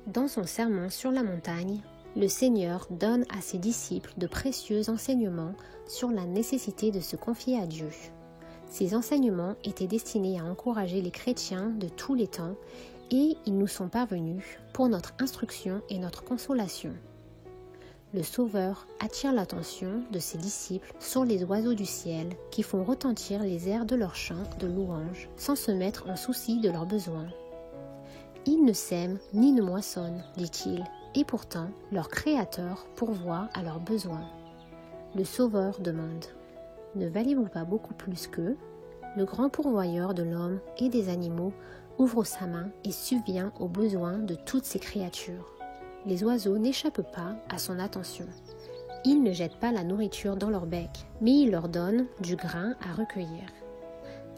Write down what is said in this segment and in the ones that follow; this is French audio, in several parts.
Dans son sermon sur la montagne, le Seigneur donne à ses disciples de précieux enseignements sur la nécessité de se confier à Dieu. Ces enseignements étaient destinés à encourager les chrétiens de tous les temps et ils nous sont parvenus pour notre instruction et notre consolation. Le Sauveur attire l'attention de ses disciples sur les oiseaux du ciel qui font retentir les airs de leurs chants de louange sans se mettre en souci de leurs besoins. Ils ne sèment ni ne moissonnent, dit-il, et pourtant leur Créateur pourvoit à leurs besoins. Le Sauveur demande : ne valez-vous pas beaucoup plus qu'eux ? Le grand pourvoyeur de l'homme et des animaux ouvre sa main et subvient aux besoins de toutes ses créatures. Les oiseaux n'échappent pas à son attention. Il ne jette pas la nourriture dans leur bec, mais il leur donne du grain à recueillir.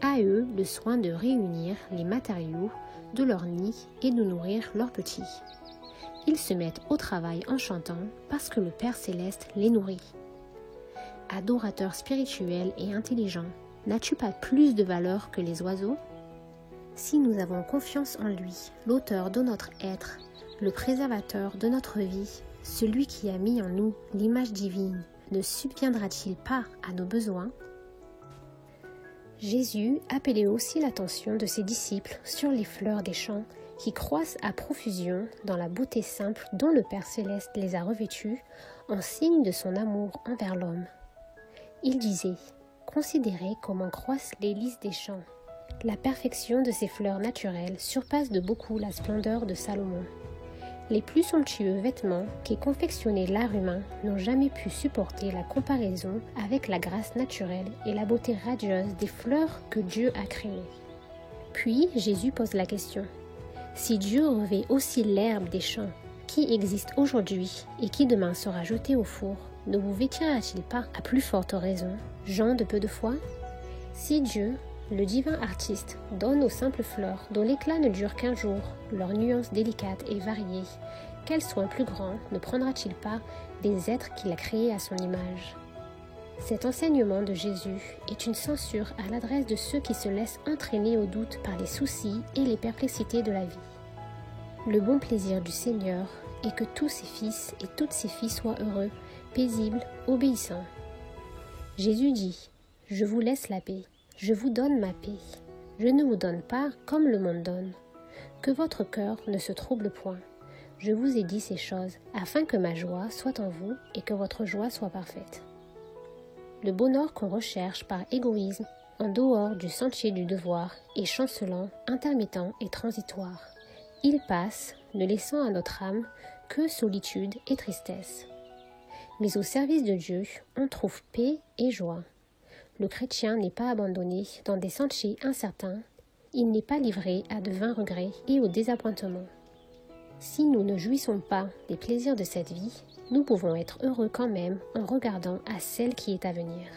À eux le soin de réunir les matériaux de leur nid et de nourrir leurs petits. Ils se mettent au travail en chantant parce que le Père Céleste les nourrit. Adorateur spirituel et intelligent, n'as-tu pas plus de valeur que les oiseaux ? Si nous avons confiance en lui, l'auteur de notre être, le préservateur de notre vie, celui qui a mis en nous l'image divine, ne subviendra-t-il pas à nos besoins ? Jésus appelait aussi l'attention de ses disciples sur les fleurs des champs qui croissent à profusion dans la beauté simple dont le Père Céleste les a revêtues en signe de son amour envers l'homme. Il disait : considérez comment croissent les lys des champs. La perfection de ces fleurs naturelles surpasse de beaucoup la splendeur de Salomon. Les plus somptueux vêtements qu'ait confectionnés l'art humain n'ont jamais pu supporter la comparaison avec la grâce naturelle et la beauté radieuse des fleurs que Dieu a créées. Puis Jésus pose la question : si Dieu revêt aussi l'herbe des champs qui existe aujourd'hui et qui demain sera jetée au four, ne vous vêtira-t-il pas à plus forte raison, gens de peu de foi ? Si Dieu, le divin artiste, donne aux simples fleurs, dont l'éclat ne dure qu'un jour, leurs nuances délicates et variées, quel soin plus grand ne prendra-t-il pas des êtres qu'il a créés à son image ? Cet enseignement de Jésus est une censure à l'adresse de ceux qui se laissent entraîner au doute par les soucis et les perplexités de la vie. Le bon plaisir du Seigneur est que tous ses fils et toutes ses filles soient heureux, paisibles, obéissants. Jésus dit : je vous laisse la paix. Je vous donne ma paix. Je ne vous donne pas comme le monde donne. Que votre cœur ne se trouble point. Je vous ai dit ces choses, afin que ma joie soit en vous et que votre joie soit parfaite. Le bonheur qu'on recherche par égoïsme, en dehors du sentier du devoir, est chancelant, intermittent et transitoire. Il passe, ne laissant à notre âme que solitude et tristesse. Mais au service de Dieu, on trouve paix et joie. Le chrétien n'est pas abandonné dans des sentiers incertains, il n'est pas livré à de vains regrets et au désappointement. Si nous ne jouissons pas des plaisirs de cette vie, nous pouvons être heureux quand même en regardant à celle qui est à venir.